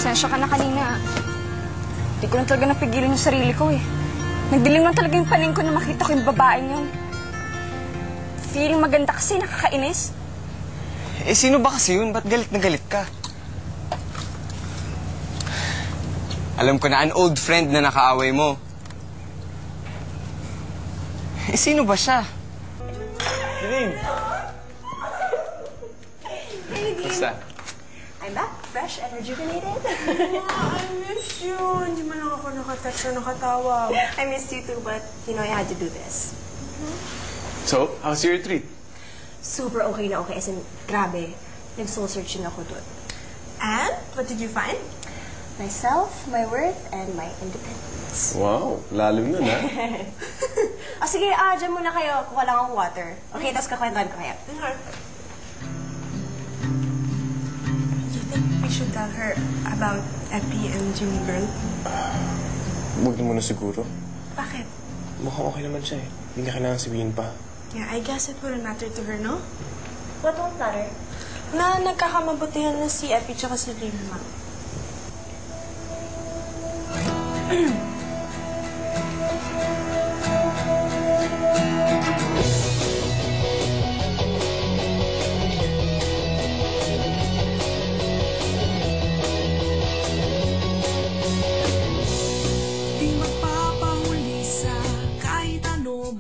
Pasensya ka na kanina. Hindi ko lang talaga napigilan yung sarili ko eh. Nagdilim lang talaga yung paning ko na makita ko yung babaeng yun. Feeling maganda kasi, nakakainis. Eh, sino ba kasi yun? Ba't galit na galit ka? Alam ko na, an old friend na nakaaway mo. Eh, sino ba siya? Dilim! Basta. I'm back, fresh and rejuvenated. I missed you. Hindi man lang ako nakatext or nakatawag. I missed you too, but you know I had to do this. So, how's your retreat? Super okay na okay. As in, grabe. Nag-soul searching ako doon. And? What did you find? Myself, my worth, and my independence. Wow, lalim nun, ha? Sige, dyan muna kayo. Kuha lang ang water. Okay, tapos kakwentuhan ko kayo. Okay. You think we should tell her about Epi and Jimmy girl? Huwag na muna siguro. Bakit? Mukhang okay naman siya eh. Hindi na kailangan sabihin pa. Yeah, I guess it wouldn't matter to her, no? What won't matter? Na nagkakamabutihan na si Epi tsaka si Rima.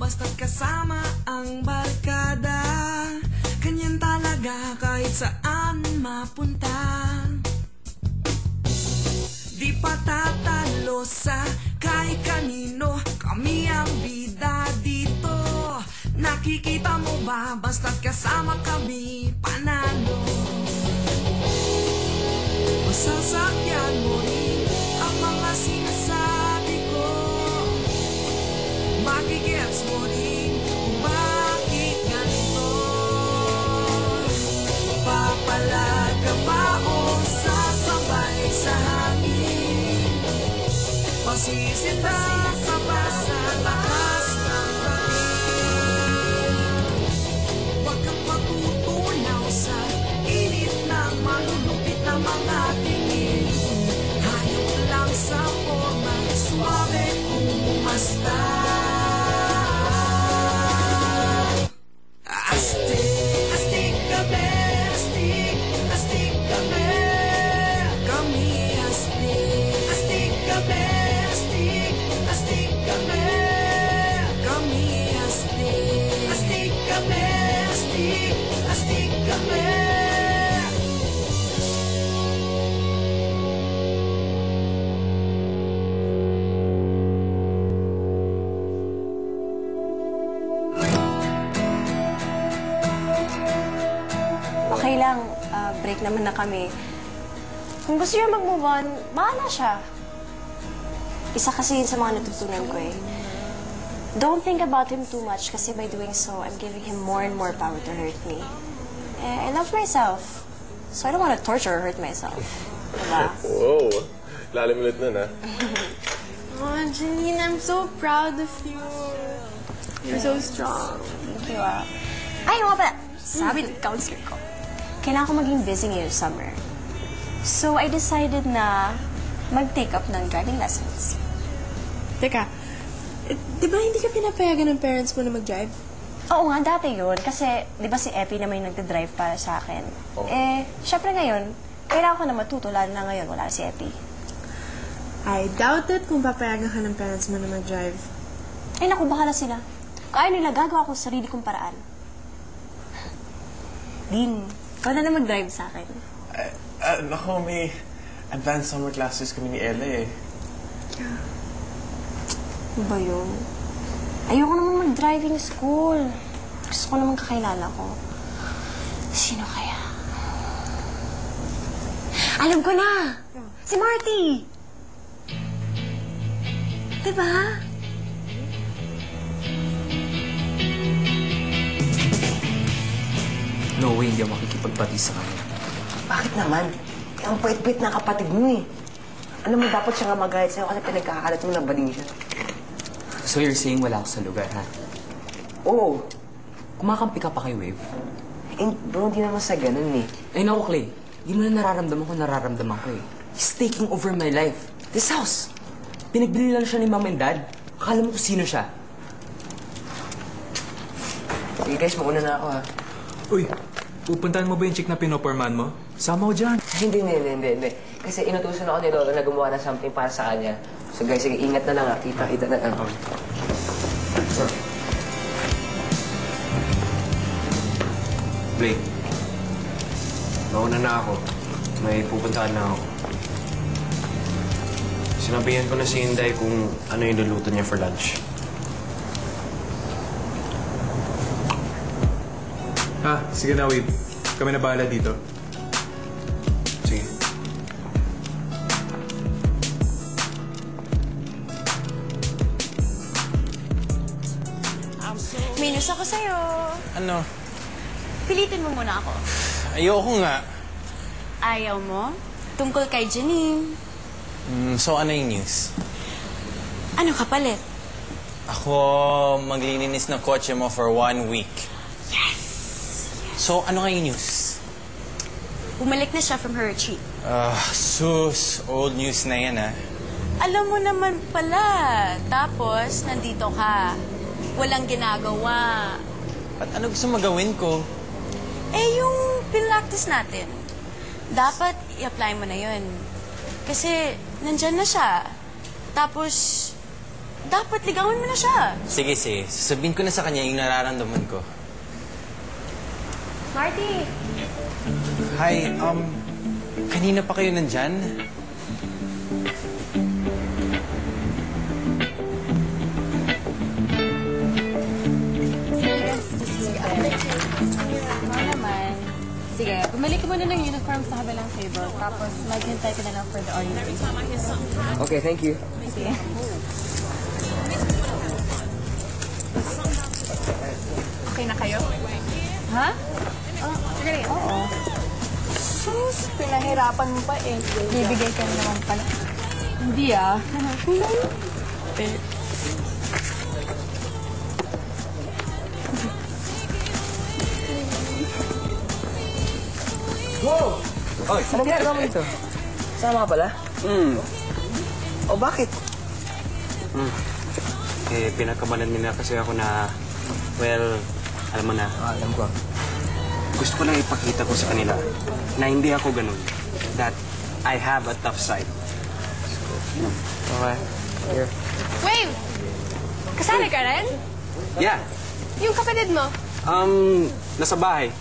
Basta't kasama ang barkada, ganyan talaga kahit saan mapunta. Di patatalo sa kahit kanino, kami ang bida dito. Nakikita mo ba, basta't kasama kami, panalo. Masasakyan mo rin ang mga sinasabi ko. Magigets mo rin kung bakit ganito. Papalag ka ba o sasabay sa hangin? Masisita ka ba sa lakas ng hangin? Huwag kang matutunaw sa init ng malulupit na mga tingin. Hayop lang sa forma, suwabe kung bumasta. Okay lang, break naman na kami. Kung gusto niya mag-move on, bahala siya. Isa kasi yun sa mga natutunan ko eh. Don't think about him too much kasi by doing so, I'm giving him more and more power to hurt me. I love myself, so I don't want to torture or hurt myself. Diba? Wow, lalim ulit nun, ha? Oh, Janine, I'm so proud of you. You're so strong. Thank you, Ay, nga ba? Sabi ng counselor ko, kailangan ko maging busy ngayong summer. So, I decided na mag-take up ng driving lessons. Teka, di ba hindi ka pinapayagan ng parents mo na mag-drive? Oo nga, dati yun. Kasi, di ba si Epi naman yung nagda-drive para sa akin? Oh. Syempre ngayon, kailangan ko na matuto, lalo na ngayon, wala si Epi. I doubt it kung papayagan ka ng parents mo na mag-drive. Ay, naku, bahala sila. Kung ayaw nila, gagawa ko sa sarili kong paraan. Din, ikaw na mag-drive sa akin. Naku, may advanced summer classes kami ni Ella eh. Ano ba yun? Ayoko naman mag-driving school. Gusto ko naman kakilala ko. Sino kaya? Alam ko na! Si Marty! Diba? No way, hindi ako makikipagbati sa kanya. Bakit naman? Ang pait-pait na kapatid mo eh. Alam mo, dapat siya nga magalit sa'yo kasi pinagkakalat mo na baling siya. So you're saying wala ako sa lugar, ha? Oo. Kumakampi ka pa kay Wave? Eh, bro, hindi naman sa ganun eh. Ay, naku, Clay. Hindi mo na nararamdaman ko eh. He's taking over my life. This house. Pinagbili lang siya ni Mom and Dad. Akala mo kung sino siya. Sige guys, mauna na ako ha. Uy, pupuntahan mo ba yung chick na pinoporman mo? Sama ko dyan. Hindi. Kasi inutusan ako ni Lolo na gumawa ng something para sa kanya. So guys, sige, ingat na lang ha. Kita na lang. Blake, mauna na ako. May pupuntahan na ako. Sinabihan ko na si Inday kung ano yung luluto niya for lunch. Sige na, Wave. Kami na bahala dito. Sige. May news ako sa'yo. Ano? Pilitin mo muna ako. Ayoko nga. Ayaw mo? Tungkol kay Janine. So ano yung news? Ano kapalit? Ako maglilinis ng kotse mo for 1 week. Yes! So ano nga yung news? Bumalik na siya from her retreat. Sus. Old news na yan, ah. Alam mo naman pala. Tapos, nandito ka. Walang ginagawa. At ano gusto magawin ko? Eh, yung pinractice natin. Dapat i-apply mo na yun. Kasi, nandyan na siya. Tapos, dapat ligawan mo na siya. Sige. Sasabihin ko na sa kanya yung nararamdaman ko. Marty! Hi, kanina pa kayo nandyan? Sige, bumalik ka muna ng uniform sa kabilang table. Tapos maghintay ka na lang for the orientation. Okay, thank you. Sige. Okay na kayo? Ha? Sige, oo. Sus, pinahirapan mo pa eh. Bibigay ka na naman pala. Hindi ah. Wow! Oy, anong ginagawa mo dito? Sama ka pala? O bakit? Eh, pinagkamalan nila kasi ako na, well, alam mo na. Alam ko. Gusto ko lang ipakita ko sa kanila na hindi ako ganun. That I have a tough side. Okay. Here. Wave! Kasali ka rin? Yeah. Yung kapatid mo? Nasa bahay.